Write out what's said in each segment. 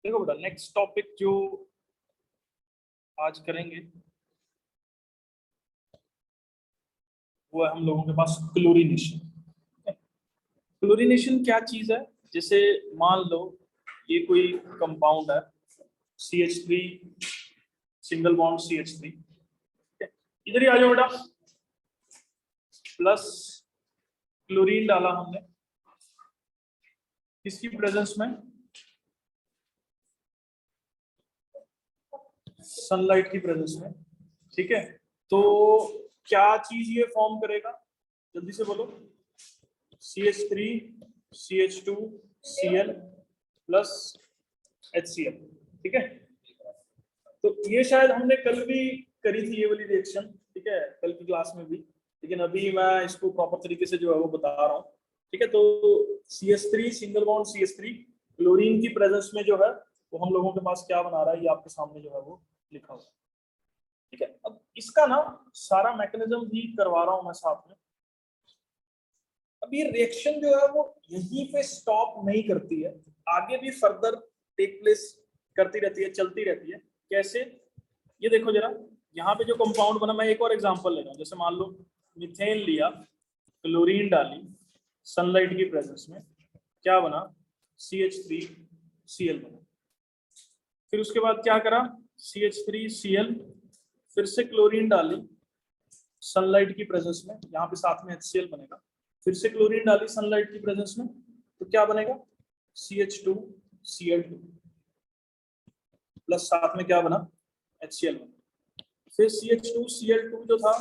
देखो बेटा, next topic जो आज करेंगे वो है हम लोगों के पास क्लोरीनेशन। क्लोरीनेशन क्या चीज है? जैसे मान लो ये कोई कंपाउंड है CH3 सिंगल बॉन्ड CH3, इधर ही आ जाओ बेटा, प्लस क्लोरीन डाला हमने किसकी प्रेजेंस में? सनलाइट की प्रेजेंस में। ठीक है, तो क्या चीज ये फॉर्म करेगा? जल्दी से बोलो। CH3 CH2 Cl plus HCl। ठीक है, तो ये शायद हमने कल भी करी थी ये वाली रिएक्शन, ठीक है, कल की क्लास में भी, लेकिन अभी मैं इसको प्रॉपर तरीके से जो है वो बता रहा हूँ। ठीक है, तो CH3 single bond CH3 chlorine की प्रेजेंस में जो है वो हम लोगों के पास क्या बना रहा है, ये आपके सामने जो है वो लिखा हुआ है। ठीक है, अब इसका ना सारा मैकेनिज्म भी करवा रहा हूं मैं साथ में। अब ये रिएक्शन जो है वो यहीं पे स्टॉप नहीं करती है, आगे भी फर्दर टेक प्लेस करती रहती है, चलती रहती है। कैसे? ये देखो जरा, यहाँ पे जो कंपाउंड बना, मैं एक और एग्जांपल ले रहा हूँ। जैसे मान लो मीथेन लिया, क्लोरीन डाली सनलाइट की प्रेजेंस में, क्या बना? CH3Cl बना। फिर उसके बाद क्या करा? CH3Cl, फिर से क्लोरीन डाली सनलाइट की प्रेजेंस में, यहाँ पे साथ में HCl बनेगा। फिर से क्लोरीन डाली सनलाइट की प्रेजेंस में, तो क्या बनेगा? CH2Cl2 प्लस साथ में क्या बना? HCl बना। फिर CH2Cl2 जो था,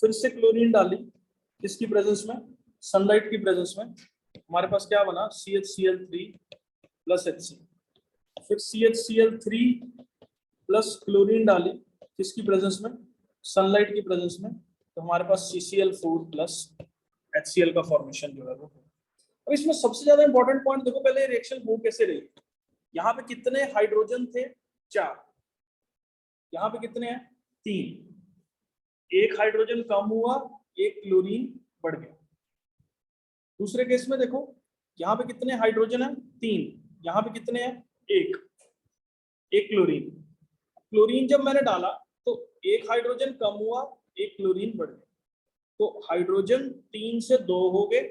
फिर से क्लोरीन डाली किसकी प्रेजेंस में? सनलाइट की प्रेजेंस में, हमारे पास क्या बना? CHCl3 plus HCl। फिर CHCl3 प्लस क्लोरीन डाली किसकी प्रेजेंस में? सनलाइट की प्रेजेंस में, तो हमारे पास CCl4 प्लस HCl का फॉर्मेशन जो है वो। अब इसमें सबसे ज्यादा इंपॉर्टेंट पॉइंट देखो, पहले रिएक्शन हो कैसे रही। यहाँ पे कितने हाइड्रोजन थे? 4। यहाँ पे कितने हैं? 3। एक हाइड्रोजन कम हुआ, एक क्लोरीन बढ़ गया। दूसरे केस में देखो, यहाँ पे कितने हाइड्रोजन है? 3। यहाँ पे कितने हैं? एक क्लोरीन। क्लोरीन जब मैंने डाला तो एक हाइड्रोजन कम हुआ, एक क्लोरीन बढ़ गया, तो हाइड्रोजन 3 से 2 हो गए,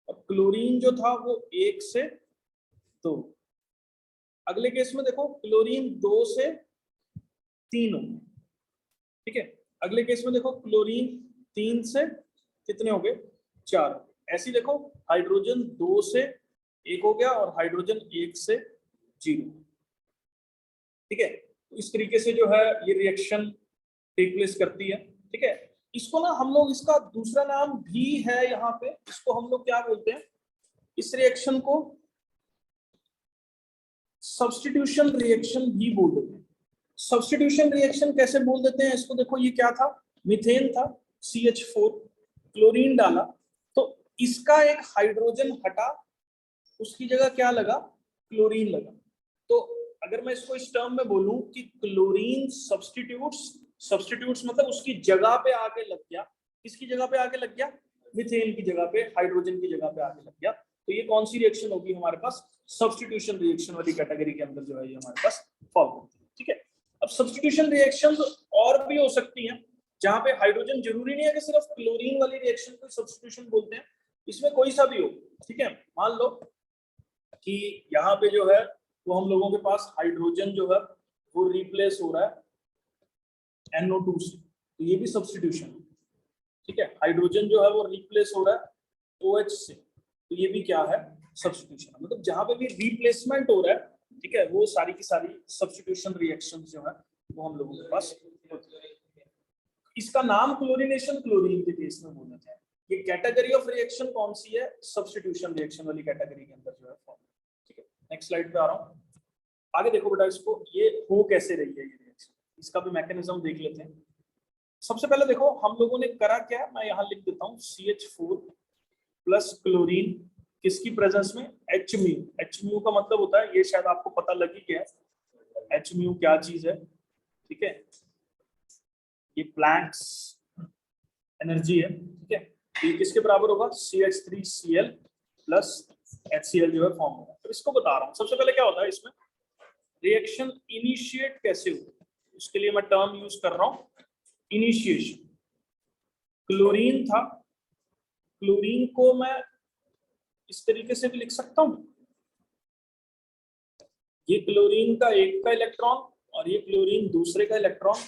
और क्लोरीन जो था वो 1 से 2। अगले केस में देखो, क्लोरीन 2 से 3 हो गए। ठीक है, अगले केस में देखो, क्लोरीन 3 से कितने हो गए? 4। ऐसे ही देखो, हाइड्रोजन 2 से 1 हो गया, और हाइड्रोजन 1 से 0। ठीक है, तो इस तरीके से जो है ये रिएक्शन टेक प्लेस करती है। ठीक है, इसको ना हम लोग, इसका दूसरा नाम भी है यहाँ पे, इसको हम लोग क्या बोलते हैं? इस रिएक्शन को सब्स्टिट्यूशन रिएक्शन भी बोल देते हैं। सब्स्टिट्यूशन रिएक्शन कैसे बोल देते हैं इसको? देखो, ये क्या था? मीथेन था, CH4, क्लोरीन डाला, तो इसका एक हाइड्रोजन हटा, उसकी जगह क्या लगा? क्लोरीन लगा। तो अगर मैं इसको इस टर्म में बोलूं कि क्लोरीन सब्स्टिट्यूट्स मतलब उसकी जगह पे आके लग गया। किसकी जगह पे आके लग गया? मीथेन की जगह पे, हाइड्रोजन की जगह पे आके लग गया। तो ये कौन सी रिएक्शन होगी हमारे पास? सब्स्टिट्यूशन रिएक्शन वाली कैटेगरी के अंदर जो है ये हमारे पास फॉर्म होती है। ठीक है, अब सब्स्टिट्यूशन रिएक्शन और भी हो सकती हैं, जहां पे हाइड्रोजन जरूरी नहीं है कि सिर्फ क्लोरीन वाली रिएक्शन को सब्स्टिट्यूशन बोलते हैं, इसमें कोई सा भी हो। ठीक है, मान लो कि यहाँ पे जो है वो हम लोगों के पास हाइड्रोजन जो है वो रिप्लेस हो रहा है NO2 से, तो ये भी सब्स्टिट्यूशन है। ठीक है, हाइड्रोजन जो है वो रिप्लेस हो रहा है OH से, तो ये भी क्या है? सब्स्टिट्यूशन। मतलब जहां पे भी रिप्लेसमेंट हो रहा है, ठीक है, वो सारी की सारी सब्स्टिट्यूशन रिएक्शन जो है वो हम लोगों के पास होती है। इसका नाम क्लोरीनेशन क्लोरीन के केस में बोला जाए। ये कैटेगरी ऑफ रिएक्शन कौन सी है? सब्स्टिट्यूशन रिएक्शन वाली कैटेगरी के अंदर जो है फॉर्म। ठीक है, नेक्स्ट स्लाइड पे आ रहा हूँ। आगे देखो बेटा, इसको ये हो कैसे रही है ये रिएक्शन, इसका भी मैकेनिज्म देख लेते हैं। सबसे पहले देखो हम लोगों ने करा क्या, मैं यहाँ लिख देता हूँ, CH4 प्लस क्लोरीन किसकी प्रेजेंस में? HMu। HMu का मतलब होता है, ये शायद आपको पता लग ही गया, HMu क्या चीज है। ठीक है, ये प्लैंक्स एनर्जी है। ठीक है, ये किसके बराबर होगा? CH3Cl प्लस HCl जो है फॉर्म होगा। तो इसको बता रहा हूँ। सबसे पहले क्या होता है इसमें, रिएक्शन इनिशिएट कैसे हुई, उसके लिए मैं टर्म यूज कर रहा हूं इनिशिएशन। क्लोरीन था, क्लोरीन को मैं इस तरीके से भी लिख सकता हूं, ये क्लोरीन का एक का इलेक्ट्रॉन और ये क्लोरीन दूसरे का इलेक्ट्रॉन,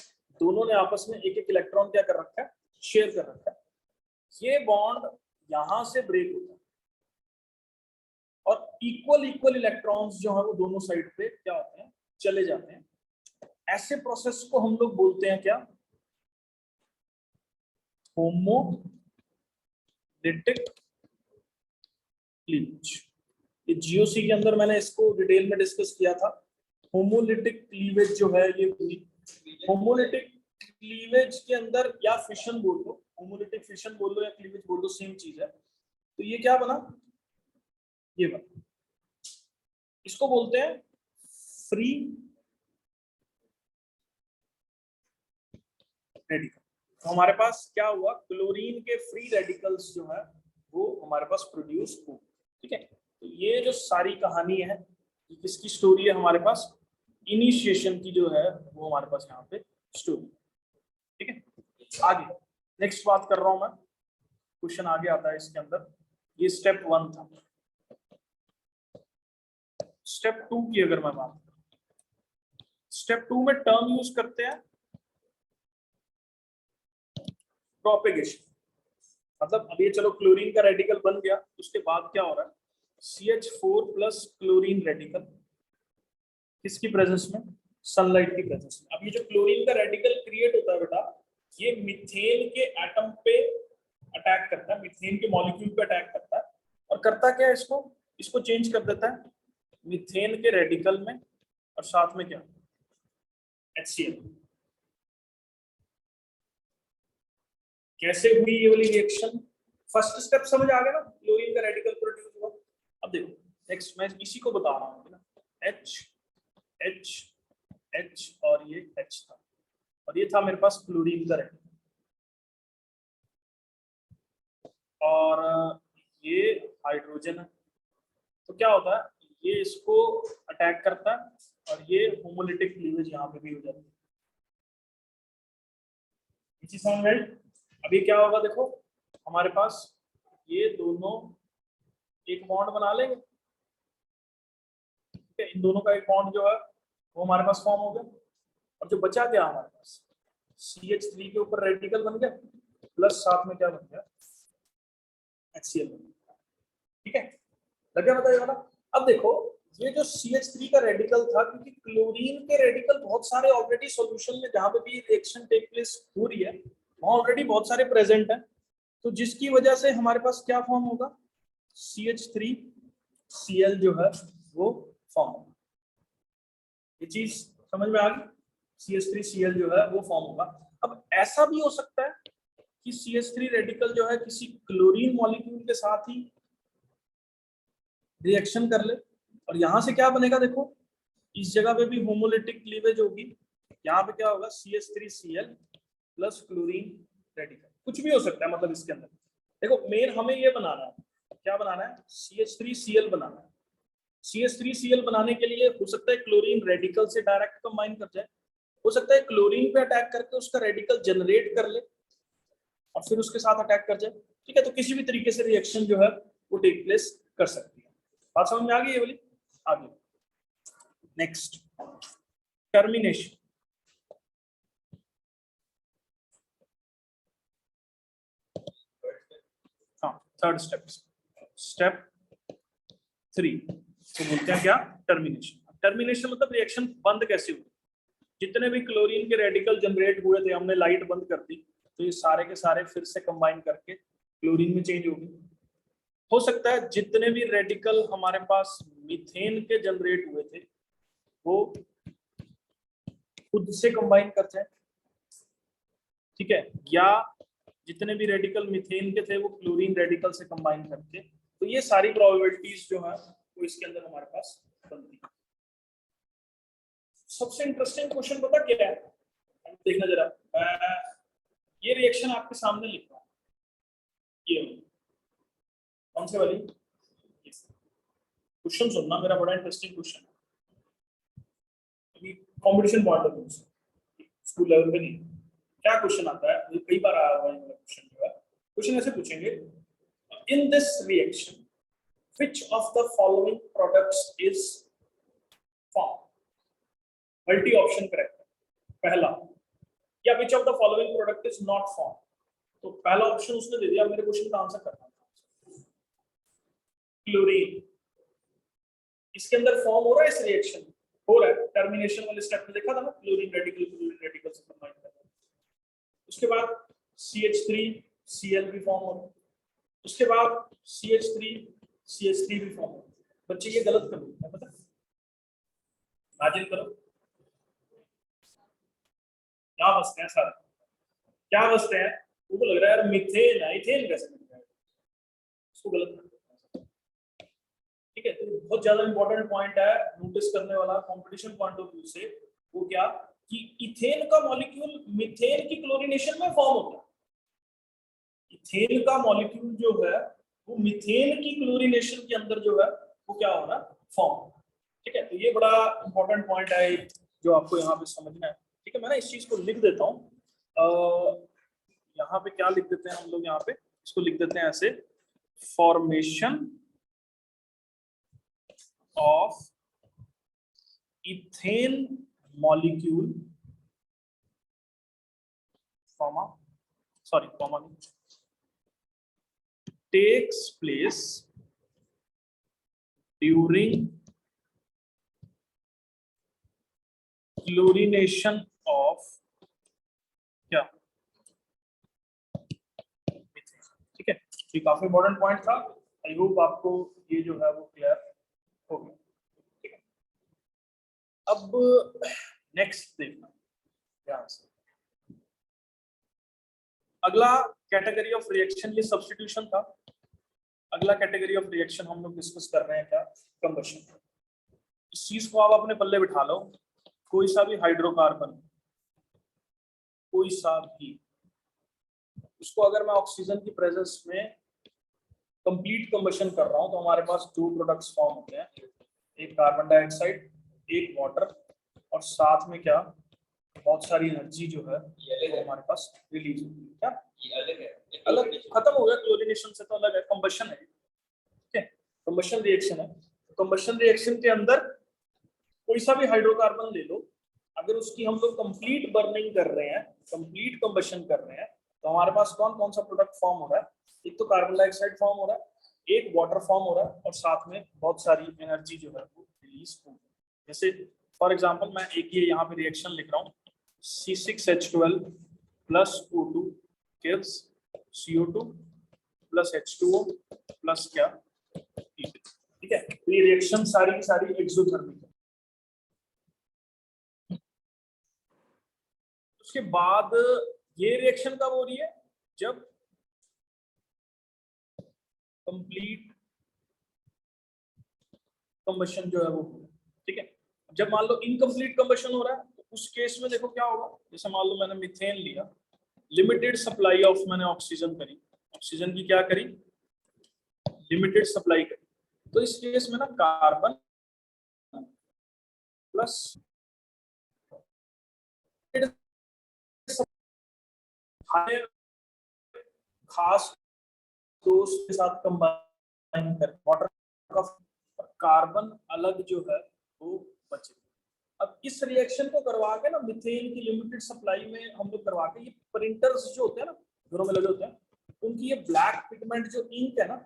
दोनों ने आपस में एक एक इलेक्ट्रॉन क्या कर रखा है, शेयर कर रखा है। ये बॉन्ड यहां से ब्रेक होता है और इक्वल इक्वल इलेक्ट्रॉन्स जो है वो दोनों साइड पे क्या होते हैं, चले जाते हैं। ऐसे प्रोसेस को हम लोग बोलते हैं क्या, होमोलिटिक क्लीवेज। ये जीओसी के अंदर मैंने इसको डिटेल में डिस्कस किया था। होमोलिटिक क्लीवेज जो है ये, होमोलिटिक क्लीवेज के अंदर या फिशन बोल दो, होमोलिटिक फिशन बोल दो या क्लीवेज बोल दो, सेम चीज है। तो ये क्या बना, ये बना, इसको बोलते हैं फ्री रेडिकल। तो हमारे पास क्या हुआ, क्लोरीन के फ्री रेडिकल्स जो है वो हमारे पास प्रोड्यूस हो। ठीक है, तो ये जो सारी कहानी है, ये किसकी स्टोरी है, हमारे पास इनिशिएशन की जो है वो हमारे पास यहाँ पे स्टोरी। ठीक है, आगे नेक्स्ट बात कर रहा हूं मैं, क्वेश्चन आगे आता है इसके अंदर। ये स्टेप 1 था। स्टेप 2 की अगर मैं बात करूं, स्टेप 2 में टर्म यूज करते हैं प्रोपेगेशन। मतलब अब ये चलो क्लोरीन का रेडिकल बन गया, उसके बाद क्या हो रहा है, CH4 प्लस क्लोरीन रेडिकल, किसकी प्रेजेंस में, सनलाइट की प्रेजेंस में। अब ये जो क्लोरीन का रेडिकल क्रिएट होता है बेटा, ये मीथेन के एटम पे अटैक करता है, मीथेन के मॉलिक्यूल पे अटैक करता है और करता क्या है, इसको चेंज कर देता है मीथेन के रेडिकल में, और साथ में क्या, HCl। कैसे हुई ये वाली रिएक्शन, फर्स्ट स्टेप समझ आ गया ना, क्लोरीन का रेडिकल प्रोड्यूस हुआ। अब देखो नेक्स्ट मैं इसी को बता रहा हूँ ना, H H H और ये H था, और ये था मेरे पास क्लोरीन का रेडिकल, और ये हाइड्रोजन है। तो क्या होता है, ये इसको अटैक करता है और ये होमोलिटिक क्लीवेज यहाँ पे भी हो जाती है। इसी समझ में अभी क्या होगा, देखो हमारे पास ये दोनों एक बॉन्ड बना लेंगे, ठीक है, इन दोनों का एक बॉन्ड जो है वो हमारे पास फॉर्म हो गया, और जो बचा क्या हमारे पास, CH3 के ऊपर रेडिकल बन गया, प्लस साथ में क्या बन गया, HCl बन गया। ठीक है, लगे बताइए वाला। अब देखो ये जो CH3 का रेडिकल था, क्योंकि क्लोरीन के रेडिकल बहुत सारे ऑलरेडी सॉल्यूशन में जहां पे भी रिएक्शन टेक प्लेस हो रही है वहां ऑलरेडी बहुत सारे प्रेजेंट है, तो जिसकी वजह से हमारे पास क्या फॉर्म होगा, CH3Cl जो है वो फॉर्म होगा। ये चीज समझ में आ गई, CH3Cl जो है वो फॉर्म होगा। अब ऐसा भी हो सकता है कि CH3 रेडिकल जो है किसी क्लोरीन मॉलिक्यूल के साथ ही रिएक्शन कर ले, और यहां से क्या बनेगा, देखो इस जगह पे भी होमोलिटिक क्लीवेज होगी, यहाँ पे क्या होगा, CH3Cl प्लस क्लोरीन रेडिकल, कुछ भी हो सकता है। मतलब इसके अंदर देखो मेन हमें ये बनाना है, क्या बनाना है, CH3Cl बनाना है। CH3Cl बनाने के लिए हो सकता है क्लोरीन रेडिकल से डायरेक्ट कंबाइन कर जाए, हो सकता है क्लोरीन पे अटैक करके उसका रेडिकल जनरेट कर ले और फिर उसके साथ अटैक कर जाए। ठीक है, तो किसी भी तरीके से रिएक्शन जो है वो टेक प्लेस कर सकती है। बात समझ में आ गई ये वाली। आगे नेक्स्ट टर्मिनेशन। हाँ थर्ड स्टेप, स्टेप 3 तो बोलते हैं क्या, टर्मिनेशन। टर्मिनेशन मतलब रिएक्शन बंद कैसे हुई, जितने भी क्लोरीन के रेडिकल जनरेट हुए थे हमने लाइट बंद कर दी, तो ये सारे के सारे फिर से कंबाइन करके क्लोरीन में चेंज हो गए। हो सकता है जितने भी रेडिकल हमारे पास मीथेन के जनरेट हुए थे वो खुद से कंबाइन कर जाए, ठीक है, या जितने भी रेडिकल मीथेन के थे वो क्लोरीन रेडिकल से कंबाइन करके, तो ये सारी प्रोबेबिलिटीज जो है वो इसके अंदर हमारे पास बनती है। सबसे इंटरेस्टिंग क्वेश्चन पता क्या है, देखना जरा, ये रिएक्शन आपके सामने लिख रहा हूं, ये कौन से वाली, क्वेश्चन सुनना, मेरा बड़ा इंटरेस्टिंग क्वेश्चन है। अभी कॉम्पिटिशन पॉइंट ऑफ व्यू से, स्कूल लेवल पे नहीं। क्या क्वेश्चन आता है, ये कई बार आया हुआ है क्वेश्चन जो है, क्वेश्चन ऐसे पूछेंगे, in this reaction which of the following products is formed? Multi option correct. पहला, या which of the following product is not formed? तो पहला ऑप्शन उसने दे दिया, मेरे क्वेश्चन का आंसर करना था क्लोरीन। इसके अंदर फॉर्म हो रहा है, इस रिएक्शन हो रहा है, टर्मिनेशन वाले स्टेप में देखा था ना, क्लोरीन रेडिकल से कंबाइन कर रहा है। उसके बाद CH3Cl भी फॉर्म हो रहा है, उसके बाद CH3CH3 भी फॉर्म हो रहा है। बच्चे ये गलत कर देते हैं, पता है, इमेजिन करो, क्या बसते हैं सारे, क्या बसते हैं, उनको लग रहा है यार मीथेन है, इथेन कैसे मिल जाएगा, उसको गलत कर देते हैं। ठीक है, तो बहुत ज्यादा इंपॉर्टेंट पॉइंट है नोटिस करने वाला कंपटीशन पॉइंट ऑफ व्यू से, वो क्या कि इथेन का मॉलिक्यूल मीथेन की क्लोरीनेशन में फॉर्म होता है। इथेन का मॉलिक्यूल जो है वो मीथेन की क्लोरीनेशन के अंदर जो है वो क्या हो रहा है, फॉर्म। ठीक है, तो ये बड़ा इंपॉर्टेंट पॉइंट है जो आपको यहाँ पे समझना है। ठीक है, मैं ना इस चीज को लिख देता हूँ, यहाँ पे क्या लिख देते हैं हम लोग, यहाँ पे इसको लिख देते हैं ऐसे, formation of ethane molecule takes place during chlorination of क्या, ठीक है, ये काफी इंपॉर्टेंट पॉइंट था। आई होप आपको ये जो है वो क्लियर हो गया। ठीक है, अब नेक्स्ट देखना ध्यान से, अगला कैटेगरी ऑफ रिएक्शन ये सब्स्टिट्यूशन था। अगला कैटेगरी ऑफ रिएक्शन हम लोग डिस्कस कर रहे हैं क्या, कंबशन। इस चीज को आप अपने पल्ले बिठा लो, कोई सा भी हाइड्रोकार्बन, कोई सा भी, उसको अगर मैं ऑक्सीजन की प्रेजेंस में कंप्लीट कंबशन कर रहा हूं तो हमारे पास दो प्रोडक्ट्स फॉर्म होते हैं, एक कार्बन डाइऑक्साइड, एक वाटर, और साथ में क्या, बहुत सारी एनर्जी जो है वो हमारे पास रिलीज होती है। क्या ये अलग है, अलग खत्म हो गया, क्लोरीनेशन से तो अलग है, कंबशन है। ठीक है, कंबशन रिएक्शन है। कंबशन रिएक्शन के अंदर कोई सा भी हाइड्रोकार्बन ले लो, अगर उसकी हम लोग कंप्लीट बर्निंग कर रहे हैं, कंप्लीट कंबशन कर रहे हैं, तो हमारे पास कौन कौन सा प्रोडक्ट फॉर्म हो रहा है, एक तो कार्बन डाइऑक्साइड फॉर्म हो रहा है, एक वाटर फॉर्म हो रहा है, और साथ में बहुत सारी एनर्जी जो है वो रिलीज हो रही है। जैसे फॉर एग्जांपल मैं एक ये यहाँ पे रिएक्शन लिख रहा हूँ, C6H12 plus O2 gives CO2 plus H2O plus क्या, ठीक है, तो ये रिएक्शन सारी की सारी एक्सोथर्मिक है। उसके बाद ये रिएक्शन कब हो रही है, जब कंप्लीट कंबशन जो है वो, ठीक है। जब मान लो इनकम्प्लीट कंबशन हो रहा है तो उस केस में देखो क्या होगा, जैसे मान लो मैंने मीथेन लिया, लिमिटेड सप्लाई ऑफ मैंने ऑक्सीजन करी, ऑक्सीजन की क्या करी, लिमिटेड सप्लाई करी, तो इस केस में ना कार्बन प्लस खास दोस्त के साथ कंबाइन कर वाटर का कार्बन अलग जो है वो बचे। अब इस रिएक्शन को करवा के ना मीथेन की लिमिटेड सप्लाई में हम लोग करवा के, ये प्रिंटर्स जो होते हैं ना घरों में लगे होते हैं, उनकी ये ब्लैक पिगमेंट जो इंक है ना,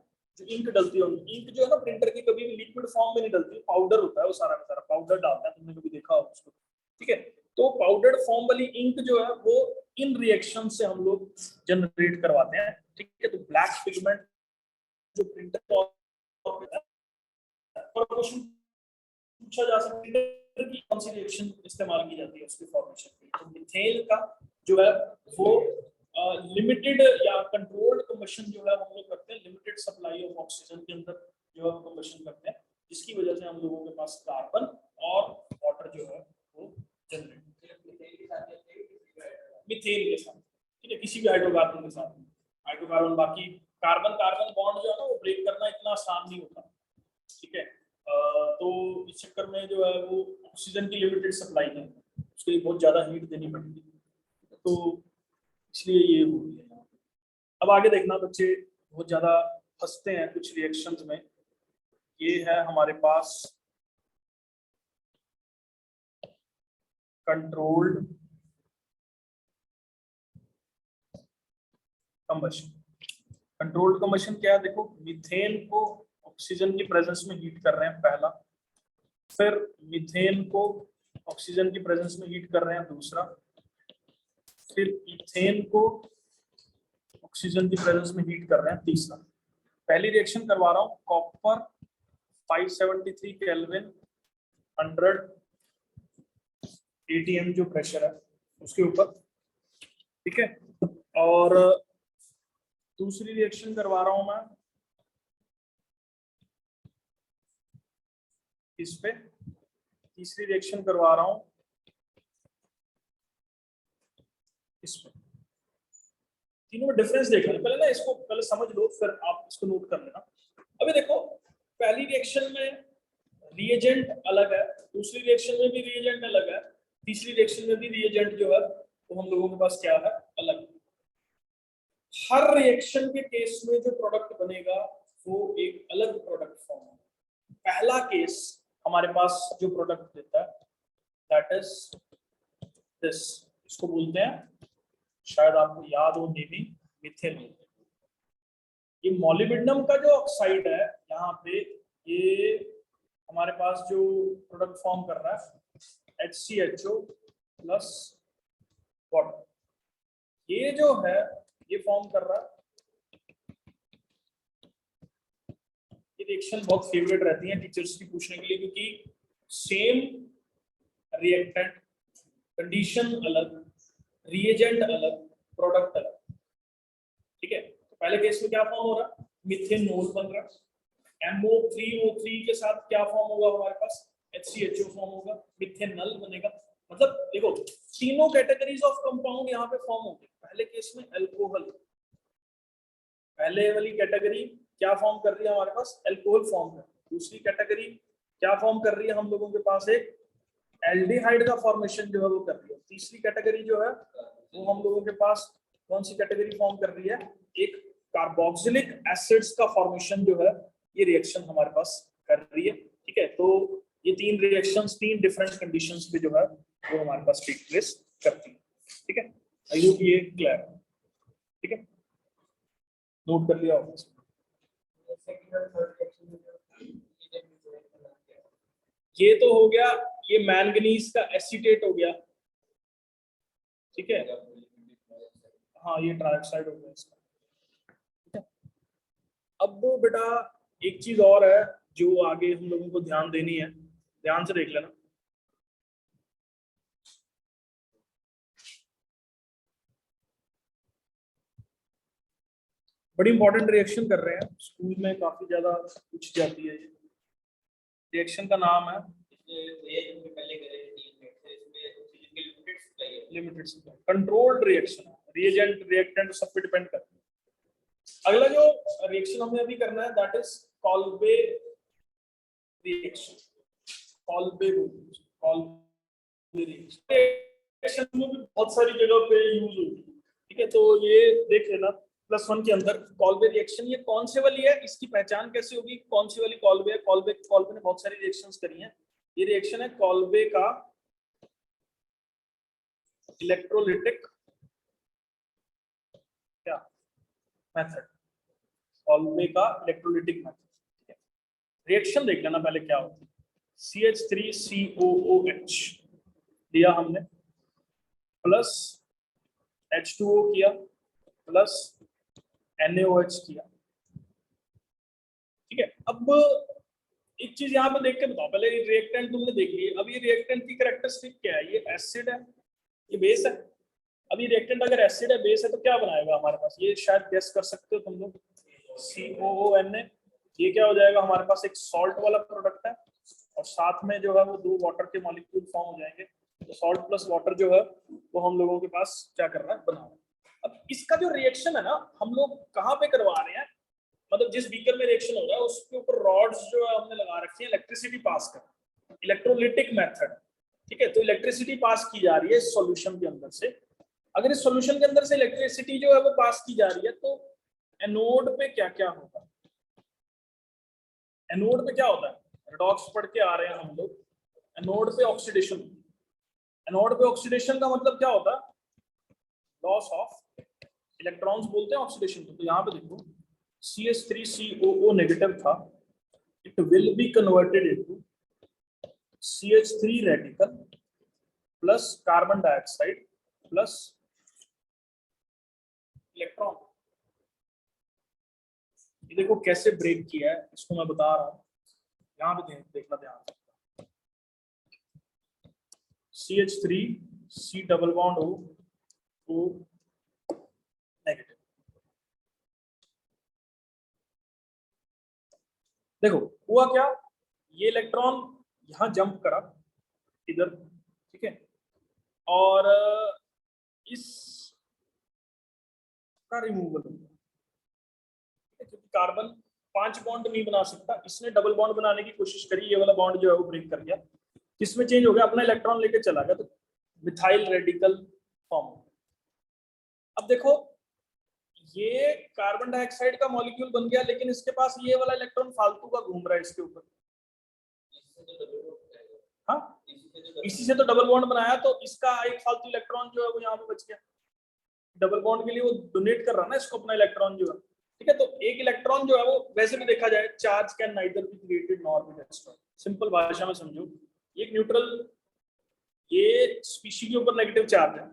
जो इंक डलती है, इंक जो है ना प्रिंटर की कभी भी लिक्विड फॉर्म में नहीं डलती, पाउडर होता है वो, सारा का सारा पाउडर डालता है, तुमने कभी देखा होगा उसको। ठीक है, तो पाउडर्ड फॉर्म वाली इंक जो है वो इन रिएक्शन से हम लोग जनरेट करवाते हैं। ठीक है, तो ब्लैक पिगमेंट जो प्रिंटर पूछा जा सकता है कि कौन सी रिएक्शन इस्तेमाल की जाती है उसके फॉर्मेशन के लिए, तो मीथेन का जो है वो लिमिटेड या कंट्रोल्ड कंबशन जो है हम लोग करते हैं, लिमिटेड सप्लाई ऑफ ऑक्सीजन के अंदर जो है कंबशन करते हैं, जिसकी वजह से हम लोगों के पास कार्बन और वाटर जो है वो जनरेट मीथेन के साथ। ठीक है, किसी भी हाइड्रोकार्बन के साथ, हाइड्रोकार्बन, बाकी कार्बन कार्बन बॉन्ड जो है ना वो ब्रेक करना इतना आसान नहीं होता। ठीक है, तो इस चक्कर में जो है वो ऑक्सीजन की लिमिटेड सप्लाई है, उसके लिए बहुत ज्यादा हीट देनी पड़ेगी, तो इसलिए ये हो गया। अब आगे देखना बच्चे, बहुत ज्यादा फंसते हैं कुछ रिएक्शंस में। ये है हमारे पास कंट्रोल्ड कंबशन। कंट्रोल्ड कंबशन क्या है? देखो, मीथेन को ऑक्सीजन की प्रेजेंस में हीट कर रहे हैं पहला, फिर मीथेन को ऑक्सीजन की प्रेजेंस में हीट कर रहे हैं दूसरा, फिर इथेन को ऑक्सीजन की प्रेजेंस में हीट कर रहे हैं तीसरा। पहली रिएक्शन करवा रहा हूं, कॉपर 573 केल्विन 100 atm जो प्रेशर है उसके ऊपर, ठीक है। और दूसरी रिएक्शन करवा रहा हूं मैं इस पे, तीसरी रिएक्शन करवा रहा हूं इस पे। तीनों में डिफरेंस देख लेना पहले ना, इसको पहले समझ लो फिर आप इसको नोट कर लेना। अभी देखो, पहली रिएक्शन में रिएजेंट अलग है, दूसरी रिएक्शन में भी रिएजेंट अलग है, तीसरी रिएक्शन में भी रिएजेंट जो है तो हम लोगों के पास क्या है, अलग। हर रिएक्शन के केस में जो प्रोडक्ट बनेगा वो एक अलग प्रोडक्ट फॉर्म है। पहला केस हमारे पास जो प्रोडक्ट देता है दैट इज दिस, इसको बोलते हैं, शायद आपको याद हो, नेमी मिथेन। ये मॉलिब्डेनम का जो ऑक्साइड है यहाँ पे, ये हमारे पास जो प्रोडक्ट फॉर्म कर रहा है HCHO प्लस वाटर, ये जो है ये फॉर्म कर रहा है। ये रिएक्शन बहुत फेवरेट रहती है टीचर्स की पूछने के लिए, क्योंकि सेम रिएक्टेंट, कंडीशन अलग, रिएजेंट अलग, प्रोडक्ट अलग, ठीक है। तो पहले केस में क्या फॉर्म हो रहा है, मिथेनॉल बन रहा है। MO3O3 के साथ क्या फॉर्म होगा हमारे पास, HCHO फॉर्म होगा, मिथेनॉल बनेगा। मतलब देखो, तीनों कैटेगरीज ऑफ कंपाउंड यहाँ पे फॉर्म होंगे। पहले केस में अल्कोहल, पहले वाली कैटेगरी क्या फॉर्म कर रही है हमारे पास, अल्कोहल फॉर्म कर रही है। दूसरी कैटेगरी क्या फॉर्म कर रही है हम लोगों के पास, एक एल्डिहाइड का फॉर्मेशन जो है वो कर रही है। तीसरी कैटेगरी जो है वो हम लोगों के पास कौन सी कैटेगरी फॉर्म कर रही है, एक कार्बोक्सिलिक एसिड्स का फॉर्मेशन जो है ये रिएक्शन हमारे पास कर रही है, ठीक है। तो ये तीन रिएक्शंस तीन डिफरेंट कंडीशंस पे जो है वो हमारे पास टेक प्लेस करती है, ठीक है। आई होप ये क्लियर है, ठीक है, नोट कर लिया होगा। ये तो हो गया, ये मैंगनीज का एसीटेट हो गया, ठीक है। हाँ, ये ट्राइऑक्साइड हो गया इसका, ठीक है। अब बेटा एक चीज और है जो आगे हम लोगों को ध्यान देनी है, ध्यान से देख लेना। बड़ी इंपॉर्टेंट रिएक्शन कर रहे हैं, स्कूल में काफी ज्यादा पूछी जाती है। रिएक्शन का नाम है limited supply, controlled reaction, reagent reactant सब पे डिपेंड करता है। अगला जो रिएक्शन हमें अभी करना है that is Kolbe reaction. Kolbe reaction में भी बहुत सारी जगह पे यूज होती है, ठीक है। तो ये देख लेना +1 के अंदर कॉल्बे रिएक्शन, ये कौन से वाली है, इसकी पहचान कैसे होगी, कौन सी वाली कॉल्बे है। कॉल्बे ने बहुत सारी रिएक्शंस करी हैं। ये रिएक्शन है कॉल्बे का इलेक्ट्रोलिटिक क्या मेथड, कॉल्बे का इलेक्ट्रोलिटिक मेथड, ठीक है। रिएक्शन देख लेना पहले क्या होती है। CH3COOH दिया हमने, प्लस H2O किया, प्लस NaOH किया, ठीक है। अब एक चीज यहाँ पे देख के बताओ, पहले ये रिएक्टेंट तुमने देख लिया, अब ये रिएक्टेंट की कैरेक्टरिस्टिक क्या है, ये एसिड है, ये बेस है। अब ये रिएक्टेंट अगर एसिड है, बेस है, तो क्या बनाएगा हमारे पास, ये शायद गेस कर सकते हो तुम लोग, COONA। ये क्या हो जाएगा हमारे पास, एक सॉल्ट वाला प्रोडक्ट है, और साथ में जो है वो 2 वाटर के मॉलिक्यूल फॉर्म हो जाएंगे। तो सॉल्ट प्लस वाटर जो है वो हम लोगों के पास क्या कर रहा है, बना रहा है। अब इसका जो रिएक्शन है ना, हम लोग कहाँ पे करवा रहे हैं, मतलब जिस बीकर में रिएक्शन हो रहा है उसके ऊपर रॉड्स जो है हमने लगा रखी है, इलेक्ट्रिसिटी पास कर, इलेक्ट्रोलिटिक मेथड, ठीक है। तो इलेक्ट्रिसिटी पास की जा रही है इस सॉल्यूशन के अंदर से। अगर इस सॉल्यूशन के अंदर से इलेक्ट्रिसिटी जो है वो पास की जा रही है तो एनोड पे क्या क्या होगा, एनोड पे क्या होता है, रेडॉक्स पढ़ के आ रहे हैं हम लोग। एनोड पे ऑक्सीडेशन, एनोड पे ऑक्सीडेशन का मतलब क्या होता है, लॉस ऑफ इलेक्ट्रॉन्स बोलते हैं ऑक्सीडेशन को। तो यहाँ पे देखो CH3COO नेगेटिव था, it will be converted into CH3 radical plus carbon dioxide plus electron. ये देखो कैसे ब्रेक किया है, इसको मैं बता रहा हूँ, यहाँ पे देखना ध्यान से। CH3 C double bond O negative. देखो हुआ क्या, ये इलेक्ट्रॉन यहाँ जंप करा इधर, ठीक है, और इस का रिमूवल हो गया, क्योंकि कार्बन 5 बॉन्ड नहीं बना सकता, इसने डबल बॉन्ड बनाने की कोशिश करी, ये वाला बॉन्ड जो है वो ब्रेक कर गया, किसमें चेंज हो गया, अपना इलेक्ट्रॉन लेके चला गया, तो मिथाइल रेडिकल फॉर्म। अब देखो ये कार्बन डाइऑक्साइड का मॉलिक्यूल बन गया, लेकिन इसके पास ये वाला इलेक्ट्रॉन फालतू का घूम रहा है इसके ऊपर। हाँ, इसी से तो डबल बॉन्ड बनाया, तो इसका एक फालतू इलेक्ट्रॉन जो है वो यहाँ पे बच गया, डबल बॉन्ड के लिए वो डोनेट कर रहा है ना इसको अपना इलेक्ट्रॉन जो है, ठीक है। तो एक इलेक्ट्रॉन जो है वो वैसे भी देखा जाए, charge can neither be created nor be destroyed. Simple भाषा में समझो, एक न्यूट्रल, ये स्पीशी के ऊपर नेगेटिव चार्ज है,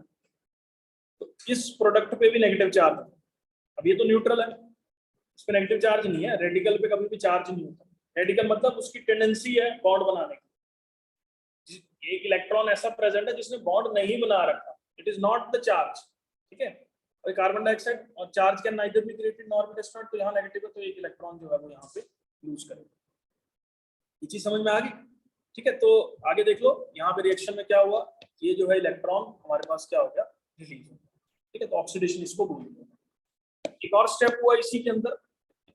तो इस प्रोडक्ट पे भी नेगेटिव चार्ज है। अब ये तो न्यूट्रल है, इस पे नेगेटिव चार्ज नहीं है, रेडिकल पे कभी भी चार्ज नहीं होता। रेडिकल मतलब उसकी टेंडेंसी है बॉन्ड बनाने की। एक इलेक्ट्रॉन ऐसा प्रेजेंट है जिसने बॉन्ड नहीं बना रखा, it is not the charge, ठीक है। और कार्बन डाइऑक्साइड और charge can neither be created nor be destroyed, तो यहाँ नेगेटिव है, तो एक इलेक्ट्रॉन जो है वो यहाँ पे लूज करेगा। ये चीज समझ में आ गई, ठीक है। तो आगे देख लो, यहाँ पे रिएक्शन में क्या हुआ, ये जो है इलेक्ट्रॉन हमारे पास क्या हो गया, रिलीज हो गया, ठीक है। तो ऑक्सीडेशन इसको बोलते हैं। एक और स्टेप हुआ इसी के अंदर,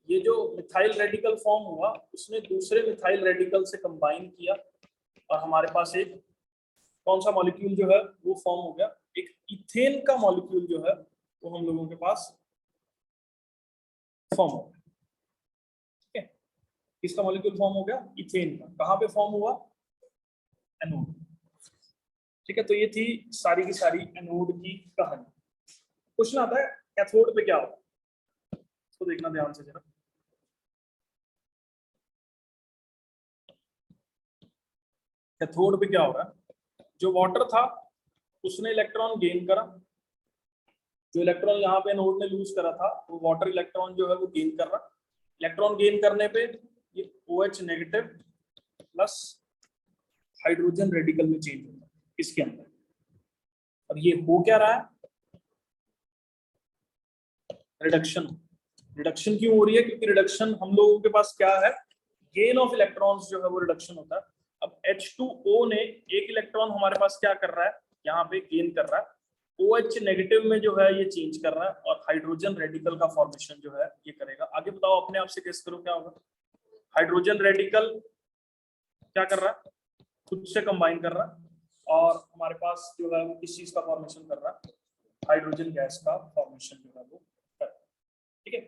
ये जो मिथाइल रेडिकल फॉर्म हुआ, उसने दूसरे मिथाइल रेडिकल से कंबाइन किया, और हमारे पास एक कौन सा मॉलिक्यूल जो है वो फॉर्म हो गया, एक इथेन का मॉलिक्यूल जो है वो हम लोगों के पास फॉर्म हो गया, ठीक है। किसका मॉलिक्यूल फॉर्म हो गया, इथेन का। कहाँ पे फॉर्म हुआ, एनोड, ठीक है। तो ये थी सारी की सारी एनोड की कहानी। क्वेश्चन आता है कैथोड पे क्या होगा, तो देखना ध्यान से जरा। कैथोड पे क्या हो रहा है, जो वाटर था उसने इलेक्ट्रॉन गेन करा, जो इलेक्ट्रॉन यहाँ पे एनोड ने लूज करा था, वो वाटर इलेक्ट्रॉन जो है वो गेन कर रहा। इलेक्ट्रॉन गेन करने पे ये OH negative plus hydrogen radical में चेंज होता है इसके अंदर, और ये हो क्या रहा है, रिडक्शन। रिडक्शन क्यों हो रही है, क्योंकि रिडक्शन हम लोगों के पास क्या है, गेन ऑफ इलेक्ट्रॉन्स जो है वो रिडक्शन होता है। अब H2O ने एक इलेक्ट्रॉन हमारे पास क्या कर रहा है, यहाँ पे गेन कर रहा है, OH नेगेटिव में जो है ये चेंज कर रहा है, और हाइड्रोजन रेडिकल का फॉर्मेशन जो है ये करेगा। आगे बताओ, अपने आप से गेस करो क्या होगा। हाइड्रोजन रेडिकल क्या कर रहा है, खुद से कंबाइन कर रहा है, और हमारे पास जो है वो किस चीज का फॉर्मेशन कर रहा है, हाइड्रोजन गैस का फॉर्मेशन जो है वो कर रहा है, ठीक है।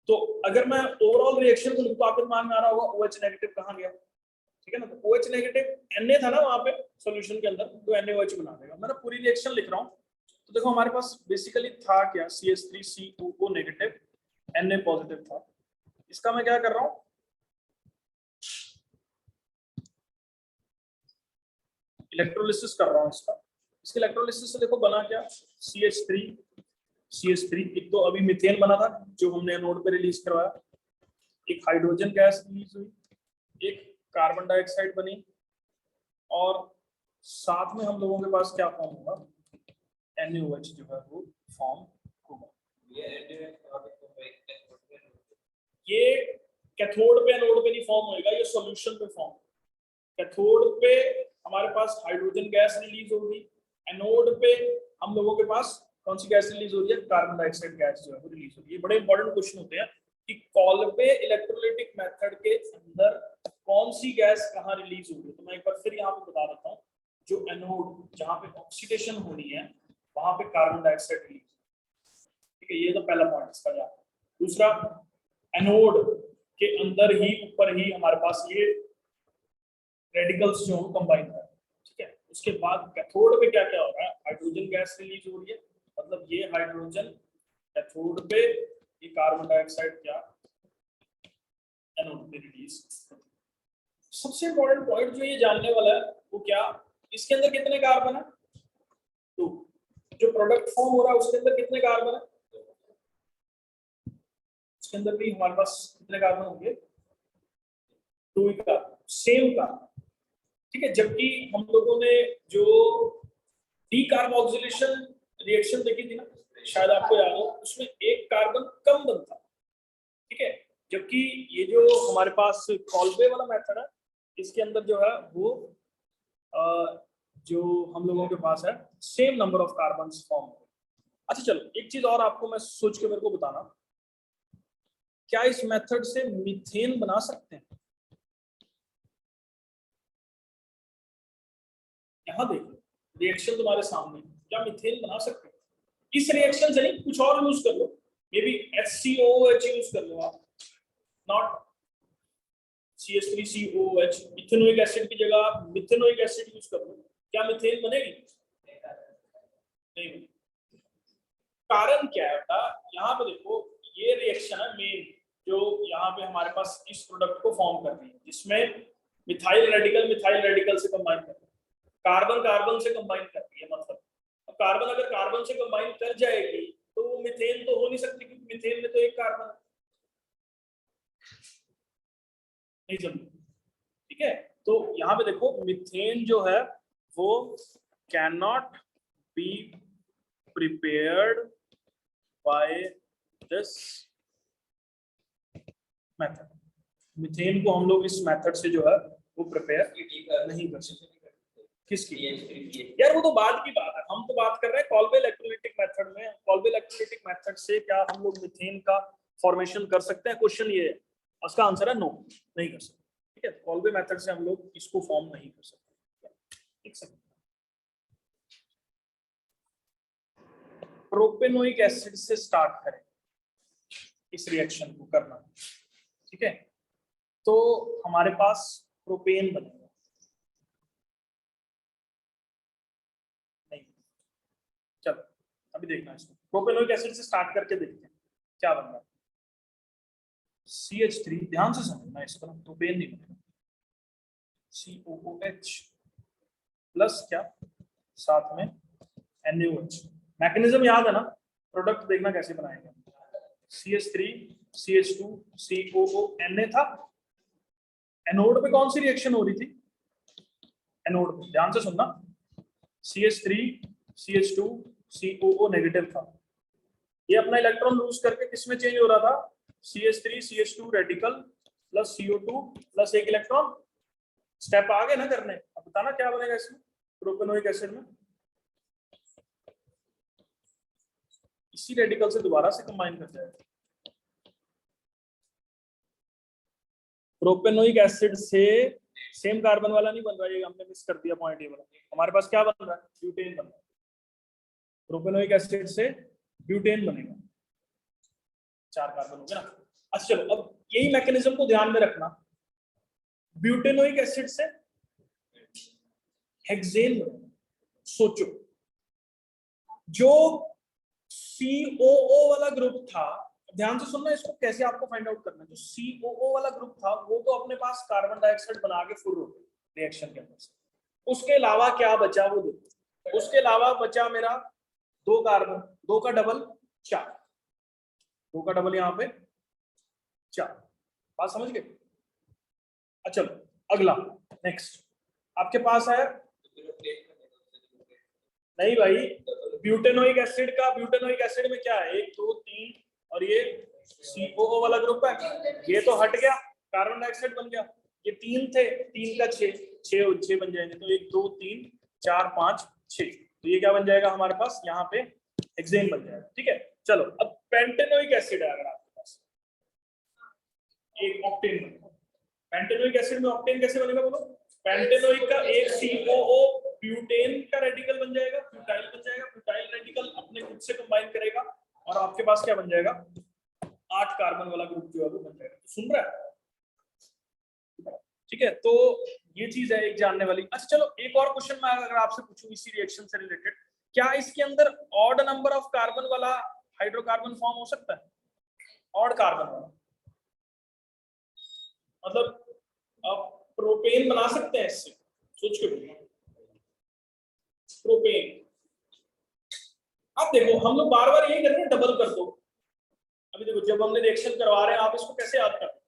तो अगर मैं ओवरऑल रिएक्शन को लिखूं, आपको दिमाग में आ रहा होगा OH नेगेटिव कहाँ गया, ठीक है ना। तो OH नेगेटिव Na था ना वहां पे सॉल्यूशन के अंदर, तो NaOH बना देगा। मैं पूरी रिएक्शन लिख रहा हूँ, तो देखो हमारे पास बेसिकली था क्या, CH3COO नेगेटिव Na पॉजिटिव था। इसका मैं क्या कर रहा हूँ, इलेक्ट्रोलिसिस कर रहा हूँ इसका। इसके इलेक्ट्रोलिसिस से देखो बना क्या, CH3 एक तो अभी मीथेन बना था जो हमने एनोड पे रिलीज करवाया, एक हाइड्रोजन गैस रिलीज हुई, एक कार्बन डाइऑक्साइड बनी, और साथ में हम लोगों के पास क्या फॉर्म होगा, NaOH जो है वो फॉर्म होगा। ये कैथोड पे एनोड पे नहीं फॉर्म होएगा, ये सॉल्यूशन पे फॉर्म। कैथोड पे हमारे पास हाइड्रोजन गैस रिलीज होगी, एनोड पे हम लोगों के पास कौन सी गैस रिलीज हो रही है, कार्बन डाइऑक्साइड गैस जो है वो रिलीज हो रही है। ये बड़े इंपॉर्टेंट क्वेश्चन होते हैं कि कॉल्बे इलेक्ट्रोलाइटिक मेथड के अंदर कौन सी गैस कहाँ रिलीज हो रही है, तो मैं एक बार फिर यहाँ पे बता देता हूँ। जो एनोड जहाँ पे ऑक्सीडेशन होनी है वहां पे कार्बन डाइऑक्साइड रिलीज, ठीक है, ये तो पहला पॉइंट इसका जा। दूसरा, एनोड के अंदर ही ऊपर ही हमारे पास ये रेडिकल्स जो कंबाइन है, ठीक है। उसके बाद कैथोड पे क्या क्या हो रहा है, हाइड्रोजन गैस रिलीज हो रही है, मतलब ये हाइड्रोजन कैथोड पे, ये कार्बन डाइऑक्साइड क्या एनोड पे रिलीज। सबसे इंपॉर्टेंट पॉइंट जो ये जानने वाला है वो क्या, इसके अंदर कितने कार्बन है, तो जो प्रोडक्ट फॉर्म हो रहा है उसके अंदर कितने कार्बन है, उसके अंदर भी हमारे पास कितने कार्बन होंगे, 2 का सेम का, ठीक है। जबकि हम लोगों ने जो डीकार्बोक्सिलेशन रिएक्शन देखी थी ना, शायद आपको याद हो, उसमें एक कार्बन कम बनता, ठीक है। जबकि ये जो हमारे पास कॉल्बे वाला मेथड है, इसके अंदर जो है वो जो हम लोगों के पास है same number of carbon form. अच्छा चलो, एक चीज और आपको मैं सोच के मेरे को बताना, क्या इस मेथड से मीथेन बना सकते हैं? यहाँ देखो, रिएक्शन तुम्हारे सामने, क्या मीथेन बना सकते हैं? इस रिएक्शन से नहीं, कुछ और यूज कर लो, मे बी HCOOH यूज कर लो आप, नॉट CH3COOH। इथेनोइक एसिड की जगह आप मिथेनोइक एसिड यूज कर लो, क्या मीथेन बनेगी? नहीं बनेगी। कारण क्या है बेटा, यहाँ पे देखो, ये रिएक्शन है मेन, जो यहाँ पे हमारे पास इस प्रोडक्ट को फॉर्म कर रही है, जिसमें मिथाइल रेडिकल से कंबाइन कर रही है, कार्बन कार्बन से कंबाइन कर रही है। मतलब कार्बन अगर कार्बन से कंबाइन कर जाएगी तो वो मिथेन तो हो नहीं सकती, क्योंकि मिथेन में तो एक कार्बन है, नहीं समझ, ठीक है। तो यहाँ पे देखो, मिथेन जो है वो can not be prepared by this method. Methane को हम लोग इस मेथड से जो है वो प्रिपेयर नहीं कर सकते। किसकी? यार वो तो बाद की बात है, हम तो बात कर रहे हैं कॉल्बे इलेक्ट्रोलाइटिक मेथड में। कॉल्बे इलेक्ट्रोलाइटिक मेथड से क्या हम लोग मिथेन का फॉर्मेशन कर सकते हैं? क्वेश्चन ये है, उसका आंसर है नो, नहीं कर सकते, ठीक है। कॉल्बे मेथड से हम लोग इसको फॉर्म नहीं कर सकते, ठीक है। प्रोपेनोइक एसिड से स्टार्ट करें इस रिएक्शन को करना, ठीक है। तो हमारे पास प्रोपेन बनेगा, नहीं, चलो अभी देखना इसको, प्रोपेनोइक एसिड से स्टार्ट करके देखते हैं क्या बन रहा है। CH3, ध्यान से समझना, इस तरह प्रोपेन नहीं बनेगा, COOH प्लस क्या साथ में NaOH। मैकेनिज्म याद है ना, प्रोडक्ट देखना कैसे बनाएंगे। CH3 CH2 COO Na था, एनोड पे कौन सी रिएक्शन हो रही थी, एनोड पे ध्यान से सुनना, CH3 CH2 COO नेगेटिव था, ये अपना इलेक्ट्रॉन लूज करके किसमें चेंज हो रहा था, CH3 CH2 radical plus CO2 plus एक इलेक्ट्रॉन, स्टेप आगे ना करने। अब बताना क्या बनेगा इसमें, प्रोपेनोइक एसिड में इसी रेडिकल से दोबारा से कंबाइन कर जाएगा। प्रोपेनोइक एसिड से सेम कार्बन वाला नहीं बन रहा है, ये हमने मिस कर दिया पॉइंट, ये वाला हमारे पास क्या बन रहा है, ब्यूटेन बन रहा है। प्रोपेनोइक एसिड से ब्यूटेन बनेगा, 4 कार्बन हो गए ना। अच्छा चलो, अब यही मैकेनिज्म को ध्यान में रखना, ब्यूटेनोइक एसिड से हेक्सेन बनेगा। सोचो, जो COO वाला ग्रुप था, ध्यान से सुनना इसको, कैसे आपको फाइंड आउट करना है। जो COO वाला ग्रुप था वो तो अपने पास कार्बन डाइऑक्साइड बना के फुल हो गया रिएक्शन के अंदर से, उसके अलावा क्या बचा वो देखो। उसके अलावा बचा मेरा 2 कार्बन, 2 का डबल 4, 2 का डबल यहाँ पे 4, बात समझ गए। अच्छा अगला नेक्स्ट आपके पास है, नहीं भाई, ब्यूटेनोइक एसिड का, ब्यूटेनोइक एसिड में क्या है, 1 2 3 और ये COO वाला ग्रुप है, ये तो हट गया, कार्बन डाइऑक्साइड बन गया। ये 3 थे, 3 का 6 6 बन जाएंगे, तो 1 2 3 4 5 6, तो ये क्या बन जाएगा हमारे पास, यहाँ पे हेक्सेन बन जाएगा, ठीक है। चलो अब पेंटेनोइक एसिड है अगर आपके पास, एक ऑक्टेन बनेगा, पेंटेनोइक एसिड में ऑक्टेन कैसे बनेगा बोलो? पेंटेनोइक का एक COO ब्यूटेन का रेडिकल बन जाएगा, ब्यूटाइल बन जाएगा, ब्यूटाइल रेडिकल अपने खुद से कंबाइन करेगा और आपके पास क्या बन जाएगा? 8 कार्बन वाला ग्रुप जो है वो बन जाएगा। सुन रहा है? ठीक है, तो ये चीज है एक जानने वाली। अच्छा चलो एक और क्वेश्चन मैं अगर आपसे पूछूं इसी रिएक्शन से रिलेटेड, क्या इसके अंदर ऑड नंबर ऑफ कार्बन वाला हाइड्रोकार्बन फॉर्म हो सकता है? ऑड कार्बन वाला मतलब आप प्रोपेन बना सकते हैं इससे, सोच के बोलिए प्रोपेन। अब देखो हम लोग बार बार यही कर रहे हैं, डबल कर दो। अभी देखो जब हमने रिएक्शन करवा रहे हैं, आप इसको कैसे याद करते?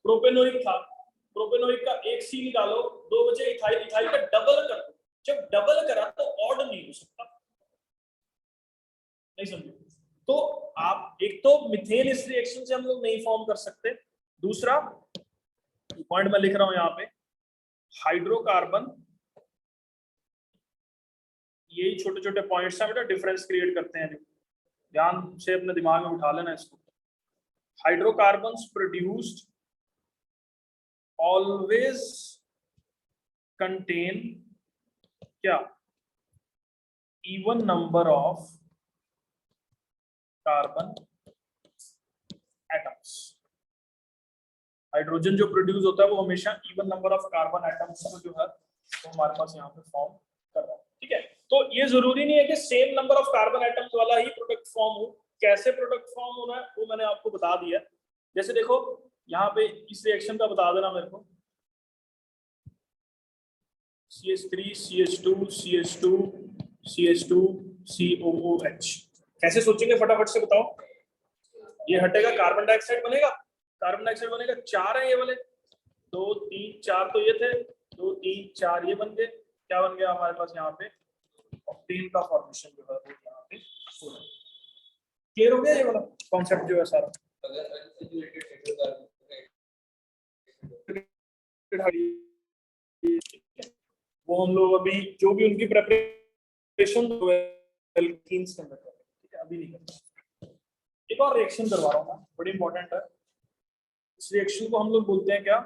प्रोपेनोइक था, प्रोपेनोइक का एक सी निकालो, 2 बचे इथाइल, इथाइल का डबल कर दो। जब डबल करा तो ऑड नहीं हो सकता, नहीं समझे? तो आप एक तो मिथेन इस रिएक्शन से हम लोग नहीं फॉर्म कर सकते, दूसरा पॉइंट मैं लिख रहा हूं यहाँ पे, हाइड्रोकार्बन, यही छोटे छोटे पॉइंट्स हैं बेटा, डिफरेंस क्रिएट करते हैं, जो ध्यान से अपने दिमाग में उठा लेना इसको। हाइड्रोकार्बन्स प्रोड्यूस्ड ऑलवेज कंटेन क्या? Even number of carbon atoms. Hydrogen जो प्रोड्यूस होता है वो हमेशा even number of carbon atoms को जो है वो हमारे पास यहाँ पे फॉर्म कर रहा है। ठीक है, तो ये जरूरी नहीं है कि same number of carbon atoms वाला ही प्रोडक्ट फॉर्म हो। कैसे प्रोडक्ट फॉर्म होना है वो मैंने आपको बता दिया। जैसे देखो यहाँ पे इस रिएक्शन का बता देना मेरे को, CH3 CH2 CH2 CH2 COOH। कैसे सोचेंगे फटाफट से बताओ? ये हटेगा, कार्बन डाइऑक्साइड बनेगा, कार्बन डाइऑक्साइड बनेगा, 4 है ये वाले, 2 3 4 तो ये थे, 2 3 4 ये बन गए, क्या बन गया हमारे पास यहाँ पे? ऑक्टेन का फॉर्मेशन जो है वो यहाँ पे हो रहा है। क्लियर हो गया ये वाला कॉन्सेप्ट जो है सारा? वो हम लोग अभी जो भी उनकी प्रेपरेशन एल्कीन्स के अंदर कर रहे हैं, ठीक है, अभी नहीं करते। एक और रिएक्शन करवा रहा हूँ मैं, बड़ी इंपॉर्टेंट है। इस रिएक्शन को हम लोग बोलते हैं क्या?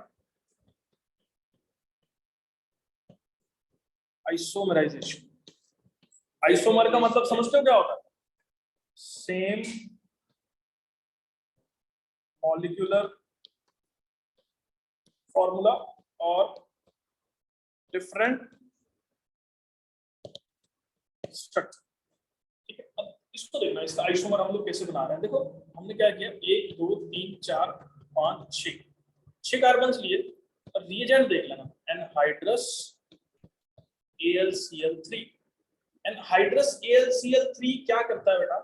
आइसोमराइजेशन। आइसोमर का मतलब समझते हो क्या होता है? सेम मॉलिक्यूलर फॉर्मूला और डिफरेंट स्ट्रक्चर। ठीक है, अब इसको देखना, इसका आइसोमर हम लोग कैसे बना रहे हैं। देखो हमने क्या किया, 1 2 3 4 5 6 कार्बन लिए और रिएजेंट देख लेना, एनहाइड्रस AlCl3। एनहाइड्रस AlCl3 क्या करता है बेटा?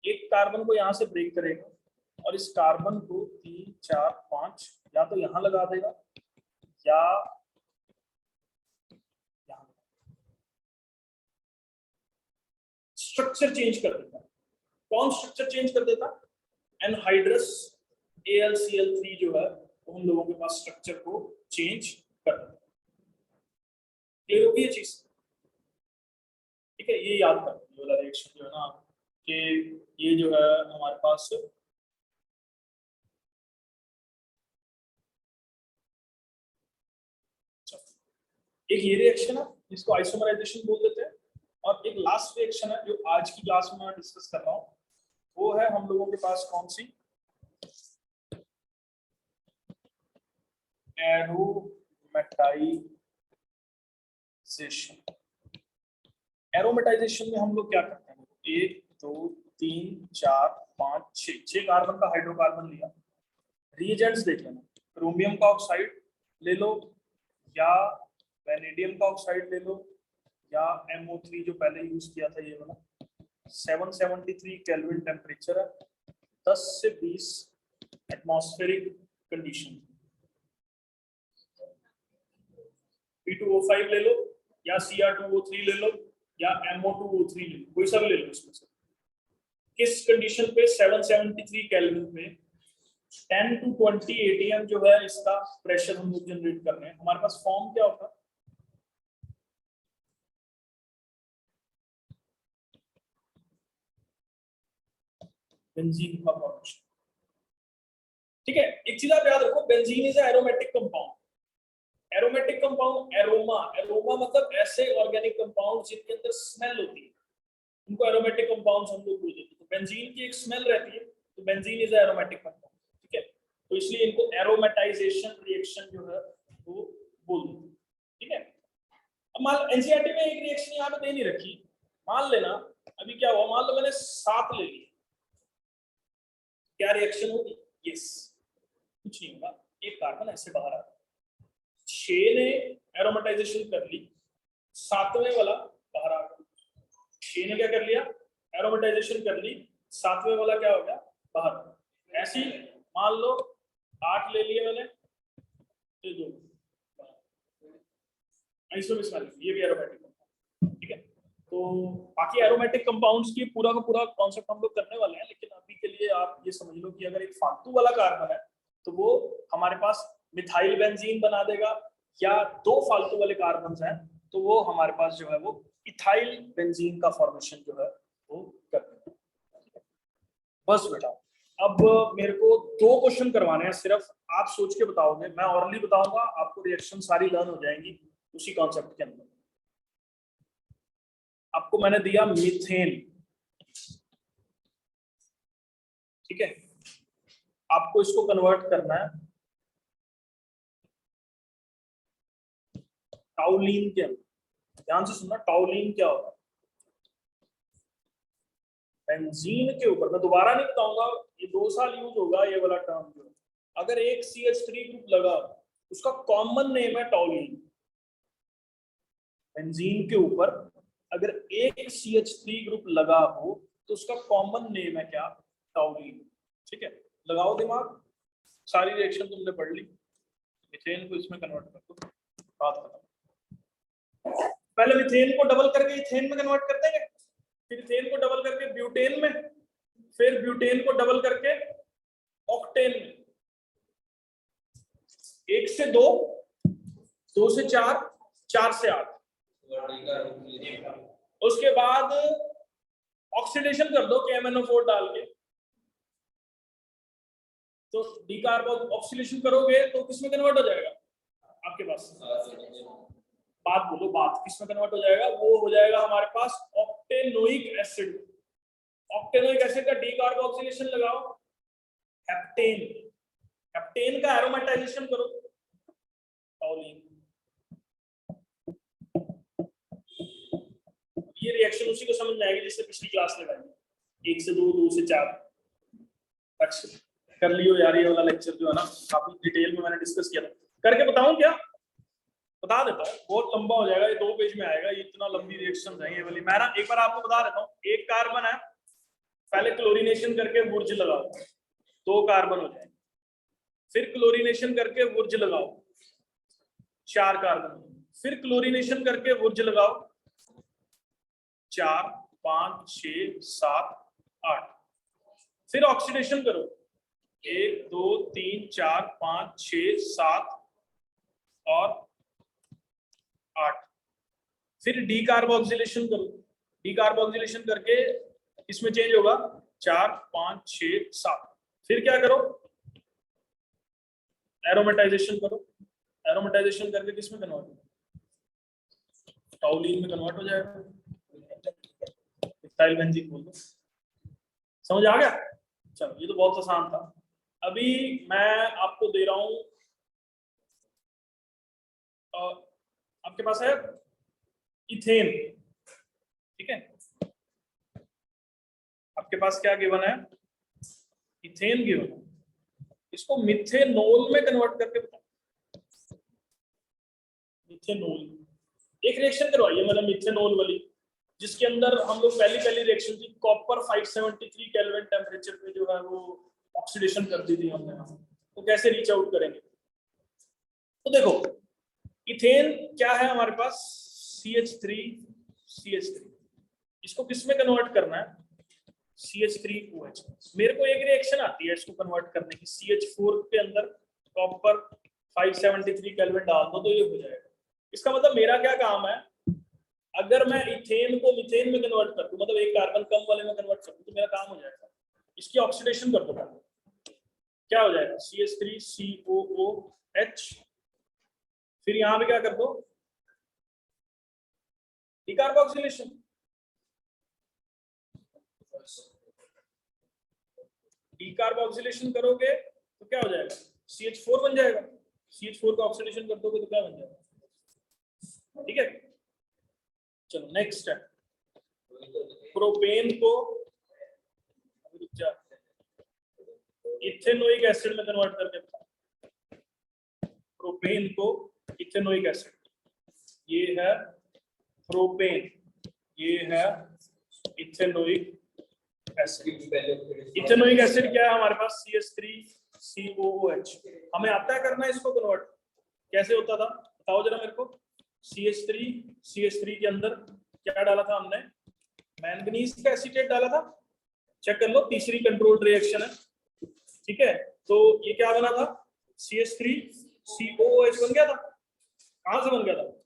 एक कार्बन को यहां से ब्रेक करेगा और इस कार्बन को 3 4 5 या तो यहां लगा देगा या यहां, स्ट्रक्चर चेंज कर देता है। कौन स्ट्रक्चर चेंज कर देता? एनहाइड्रस AlCl3 जो है वो हम लोगों के पास स्ट्रक्चर को चेंज कर देता है। क्लियर होगी ये चीज? ठीक है, ये याद कर ये वाला रिएक्शन जो है ना, कि ये जो है हमारे पास एक ये रिएक्शन है जिसको आइसोमराइजेशन बोल देते हैं, और एक लास्ट रिएक्शन है जो आज की क्लास में मैं डिस्कस कर रहा हूँ, वो है हम लोगों के पास कौन सी? एरोमेटाइजेशन। एरोमेटाइजेशन में हम लोग क्या करते हैं? 1 2 3 4 5 6 कार्बन का हाइड्रोकार्बन लिया, रिएजेंट्स देख लेना, क्रोमियम का ऑक्साइड ले लो या वेनेडियम का ऑक्साइड ले लो या MO3 जो पहले यूज किया था ये वाला। 773 केल्विन टेम्परेचर है, 10 से 20 एटमॉस्फेरिक कंडीशन। P2O5 ले लो या Cr2O3 ले लो या MO2O3 ले लो, कोई सा भी ले लो इसमें से। किस कंडीशन पे? 773 केल्विन पे 10 to 20 ATM जो है इसका प्रेशर हम लोग जनरेट कर रहे हैं। हमारे पास फॉर्म क्या होता है? बेंजीन का फॉर्मेशन। ठीक है, एक चीज आप याद रखो, benzene is aromatic compound. Aromatic compound, aroma, aroma मतलब ऐसे ऑर्गेनिक कंपाउंड जिनके अंदर स्मेल होती है, उनको एरोमेटिक कंपाउंड्स हम लोग बोलते हैं। तो बेंजीन की एक स्मेल रहती है, तो बेंजीन इज एरोमेटिक कंपाउंड, ठीक है। तो इसलिए इनको एरोमेटाइजेशन रिएक्शन जो है वो बोलते हैं, ठीक है। अब मान एनसीईआरटी में एक रिएक्शन यहाँ पे दे नहीं रखी, मान लेना अभी क्या हुआ, मान लो मैंने 7 ले लिया, क्या रिएक्शन होगी? यस, कुछ नहीं होगा, एक कार्बन ऐसे बाहर आ, 6 ने एरोमेटाइजेशन कर ली, 7वें वाला बाहर आ गया। 6 ने क्या कर लिया? एरोमेटाइजेशन कर ली, 7वें वाला क्या हो गया? बाहर। ऐसी मान लो 8 ले लिए मैंने, तो 2 ये भी एरोमेटिक कंपाउंड, ठीक है। तो बाकी एरोमेटिक कंपाउंड्स की पूरा का पूरा कॉन्सेप्ट हम लोग करने वाले हैं, लेकिन अभी के लिए आप ये समझ लो कि अगर एक फालतू वाला कार्बन है तो वो हमारे पास मिथाइल बेंजीन बना देगा, या 2 फालतू वाले कार्बन हैं तो वो हमारे पास जो है वो इथाइल बेंजीन का फॉर्मेशन जो है वो कर देगा। बस बेटा, अब मेरे को 2 क्वेश्चन करवाने हैं सिर्फ, आप सोच के बताओगे, मैं ऑरली बताऊंगा, आपको रिएक्शन सारी लर्न हो जाएंगी उसी कॉन्सेप्ट के अंदर। आपको मैंने दिया मीथेन, ठीक है, आपको इसको कन्वर्ट करना है टाउलिन के अंदर। ध्यान से सुनना, टाउलिन क्या होगा? बेंजीन के ऊपर, मैं दोबारा नहीं बताऊंगा, ये 2 साल यूज होगा ये वाला टर्म जो, अगर एक CH3 ग्रुप लगा, उसका कॉमन नेम है टाउलिन। बेंजीन के ऊपर अगर एक CH3 ग्रुप लगा हो तो उसका कॉमन नेम है क्या? टाउलिन, ठीक है। लगाओ दिमाग, सारी रिएक्शन तुमने पढ़ ली, मीथेन को इसमें कन्वर्ट कर दो, बात खत्म। पहले मीथेन को डबल करके इथेन में कन्वर्ट कर देंगे, फिर इथेन को डबल करके ब्यूटेन में, फिर ब्यूटेन को डबल करके ऑक्टेन में। 1 से 2, 2 से 4, 4 से 8। उसके बाद ऑक्सीडेशन कर दो KMnO4 डाल के, तो डीकार्बो ऑक्सीडेशन करोगे तो किसमें कन्वर्ट हो जाएगा आपके पास? बात बोलो, बात किसमें कन्वर्ट हो जाएगा? वो हो जाएगा हमारे पास ऑक्टेनोइक एसिड। ऑक्टेनोइक एसिड का डीकार्बोक्सिलेशन लगाओ, हेप्टेन, हेप्टेन का एरोमेटाइजेशन करो, टाउलिन। ये रिएक्शन उसी को समझ में आएगी जिससे पिछली क्लास लगाई, 1 से 2, 2 से 4। अच्छा कर लियो यार, ये वाला लेक्चर जो है ना काफी डिटेल में मैंने डिस्कस किया था। करके बताऊं क्या? बता देता हूँ, बहुत लंबा हो जाएगा, ये 2 पेज में आएगा, ये इतना लंबी रिएक्शन है ये वाली। मैं ना एक बार आपको बता देता हूँ, एक कार्बन है, पहले क्लोरीनेशन करके वुर्ज लगाओ, 2 कार्बन हो जाएंगे, फिर क्लोरीनेशन करके वुर्ज लगाओ, 4 कार्बन, फिर क्लोरीनेशन करके वुर्ज लगाओ, 4, 5, 6, 7, 8, फिर ऑक्सीडेशन करो, 1, 2, 3, 4, 5, 6, 7 और 8, फिर डीकार्बोक्सिलेशन करो, डीकार्बोक्सिलेशन करके इसमें चेंज होगा 4, 5, 6, 7, फिर क्या करो? एरोमेटाइजेशन करो, एरोमेटाइजेशन करके किसमें कन्वर्ट हो? टाउलिन में कन्वर्ट हो जाएगा, इथाइल बेंजीन बोल दो। समझ आ गया? चलो ये तो बहुत आसान था। अभी मैं आपको दे रहा हूं, आपके पास है इथेन, ठीक है, आपके पास क्या गिवन है? इथेन गिवन है, इसको मिथेनॉल में कन्वर्ट करके बताओ। मिथेनॉल, एक रिएक्शन करवाइए मैंने मिथेनॉल वाली, जिसके अंदर हम लोग पहली रिएक्शन थी, कॉपर 573 केल्विन टेम्परेचर पे जो है वो ऑक्सीडेशन कर दी थी हमने। तो कैसे रीच आउट करेंगे? तो देखो, इथेन क्या है हमारे पास? CH3, CH3, इसको किसमें कन्वर्ट करना है? CH3OH। मेरे को एक रिएक्शन आती है इसको कन्वर्ट करने की, CH4 के अंदर कॉपर 573 केल्विन डाल दो तो ये हो जाएगा। इसका मतलब मेरा क्या काम है? अगर मैं इथेन को मीथेन में कन्वर्ट कर दूं, मतलब एक कार्बन कम वाले में कन्वर्ट कर दूं, तो मेरा काम हो जाएगा। इसकी ऑक्सीडेशन कर दो, क्या हो जाएगा CH3COOH। फिर यहां पे क्या कर दो डिकार्बोक्सिलेशन, डिकार्बोक्सिलेशन करोगे तो क्या हो जाएगा CH4 बन जाएगा। CH4 का ऑक्सीडेशन कर दोगे तो क्या बन जाएगा। ठीक है, चलो नेक्स्ट है प्रोपेन को इथेनोइक एसिड में कन्वर्ट करके, प्रोपेन को इथेनोइक एसिड, ये है प्रोपेन, ये है इथेनोइक एसिड। इथेनोइक एसिड क्या है हमारे पास CH3COOH। हमें आता है करना इसको कन्वर्ट, कैसे होता था बताओ जरा मेरे को। CH3 के अंदर क्या डाला था हमने, मैंगनीज का एसीटेट डाला था, चेक कर लो, तीसरी कंट्रोल्ड रिएक्शन है। ठीक है, तो ये क्या बना था CH3COOH बन गया था। कहां से बन गया था,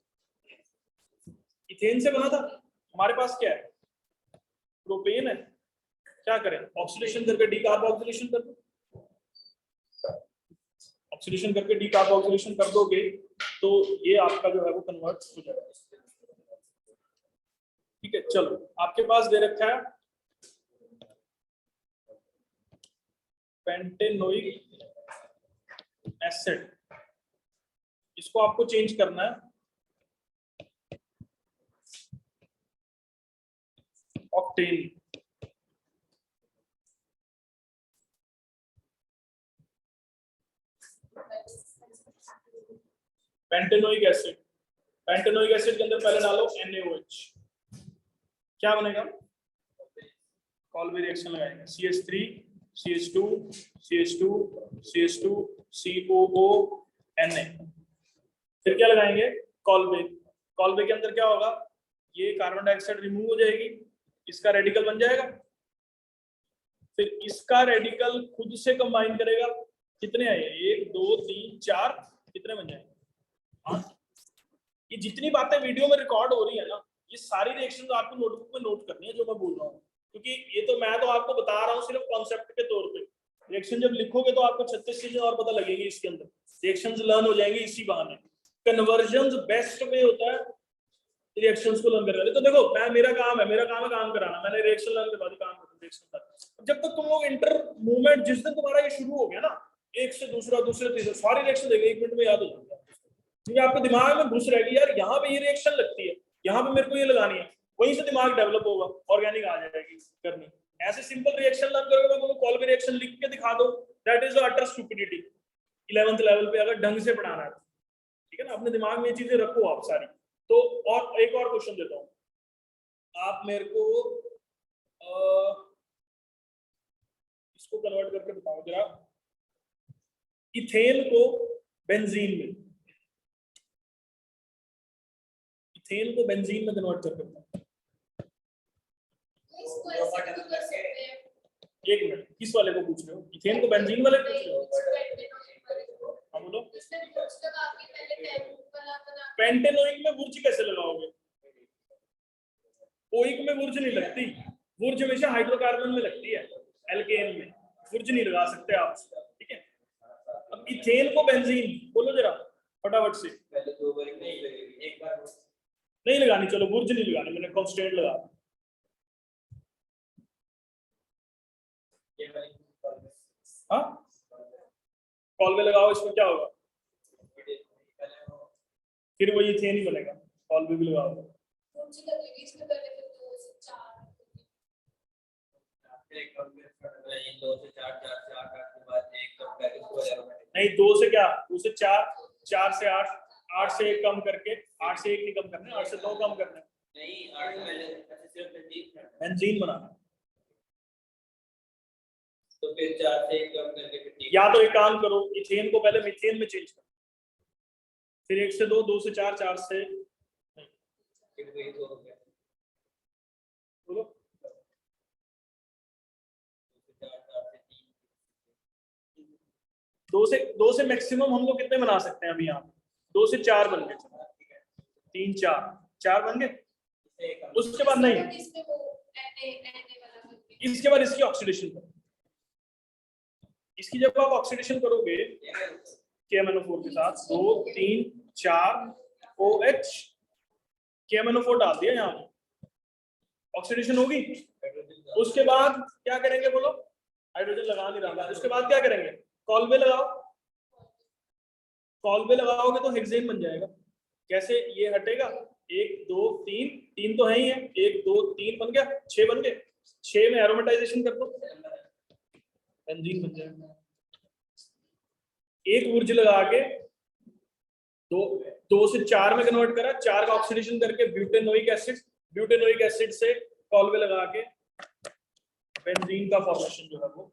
इथेन से बना था। हमारे पास क्या है प्रोपेन है, क्या करें ऑक्सीडेशन करके डिकार्बोक्सिलेशन कर दो, ऑक्सीडेशन करके डिकार्बोक्सिलेशन कर दोगे तो ये आपका जो है वो कन्वर्ट हो जाएगा। ठीक है, चलो आपके पास दे रखा है पेंटेनोइक एसिड, इसको आपको चेंज करना है octane. Pentanoic acid, pentanoic acid के अंदर पहले डालो NaOH, क्या बनेगा कॉल्बी रिएक्शन लगाएंगे CH3 CH2 CH2 CH2 COO Na, फिर क्या लगाएंगे कॉल्बी। कॉल्बी के अंदर क्या होगा, ये कार्बन डाइऑक्साइड रिमूव हो जाएगी, इसका रेडिकल बन जाएगा, फिर इसका रेडिकल खुद से कंबाइन करेगा, कितने आए 1 2 3 4, कितने बन जाएंगे 8। ये जितनी बातें वीडियो में रिकॉर्ड हो रही है ना, ये सारी रिएक्शन आपको नोटबुक में नोट करनी है जो मैं बोल रहा हूँ, क्योंकि ये तो मैं तो आपको बता रहा हूँ सिर्फ कॉन्सेप्ट के तौर पे। रिएक्शन जब लिखोगे तो आपको 36 चीजें और पता लगेगी, इसके अंदर रिएक्शंस लर्न हो जाएंगी इसी बहाने। कन्वर्जन बेस्ट वे होता है रिएक्शंस को लर्न करने। तो देखो मैं मेरा काम है काम कराना, मैंने रिएक्शन लर्न करवा दी, काम करता रिएक्शन का। जब तक तुम लोग इंटर मूवमेंट, जिस दिन तुम्हारा ये शुरू हो गया ना, एक से दूसरा दूसरे तीसरा सारी रिएक्शन देखेंगे 1 मिनट में याद हो जाएगा, क्योंकि आपके दिमाग में घुस रहेगी यार यहाँ पे ये रिएक्शन लगती है, यहाँ पे मेरे को ये लगानी है, वहीं से दिमाग डेवलप होगा, ऑर्गेनिक आ जाएगी करनी। ऐसे सिंपल रिएक्शन लर्न करोगे, मैं कॉल्बी रिएक्शन लिख के दिखा दो, that is utter stupidity 11th level पे अगर ढंग से पढ़ाना है। ठीक है ना, अपने दिमाग में ये चीजें रखो आप सारी। तो और एक और क्वेश्चन देता हूँ, आप मेरे को इसको कन्वर्ट करके बताओ जरा, इथेन को बेंजीन में, इथेन को बेंजीन में कन्वर्ट करके बताओ। एक मिनट, किस वाले को पूछ रहे हो, इथेन को बेंजीन वाले पूछ रहे हो? हाँ बोलो। पेंटेनोइक में वुर्ज कैसे लगाओगे, ओइक में वुर्ज नहीं लगती, वुर्ज हमेशा हाइड्रोकार्बन में लगती है, एल्केन में वुर्ज नहीं लगा सकते आप। ठीक है, अब इथेन को बेंजीन बोलो जरा फटाफट से। नहीं लगानी, चलो वुर्ज नहीं लगानी, मैंने कांस्टेंट लगा। हाँ कॉल्बे लगाओ, इसमें क्या होगा, फिर वही इथेन ही बनेगा, कॉल्बे भी लगाओ। नहीं 2 से क्या, 2 से 4, 4 से 8, 8 से 1 कम करके, 8 से 1 नहीं कम करना, 8 से 2 कम करना, बेंजीन बनाना। तो फिर 4 से 1 कम करके, या तो एक काम करो, इथेन को पहले मीथेन में चेंज करो, फिर 1 से 2, 2 से 4, 4 से बोलो 2 से मैक्सिमम हम लोग कितने बना सकते हैं अभी यहाँ, 2 से 4 बन गए, 3 4 बन गए। उसके बाद नहीं, इसके बाद इसकी ऑक्सीडेशन करो, इसकी जब आप ऑक्सीडेशन करोगे KMnO4 के साथ 2 3 4 OH KMnO4 डाल दिया यहाँ पे, ऑक्सीडेशन होगी। उसके बाद क्या करेंगे बोलो, हाइड्रोजन लगा नहीं रहा, उसके बाद क्या करेंगे, कॉलवे लगाओ, कॉलवे लगाओगे तो हेक्सेन बन जाएगा। कैसे, ये हटेगा 1 2 3, 3 तो है ही है, 1 2 3 बन गया, 6 बन गए, 6 में एरोमेटाइजेशन कर दो, बेंजीन बन जाएगा। एक ऊर्जा लगा के 2 से 4 में कन्वर्ट करा, 4 का ऑक्सीडेशन करके ब्यूटेनोइक एसिड से कॉलवे लगा के बेंजीन का फॉर्मेशन जो है वो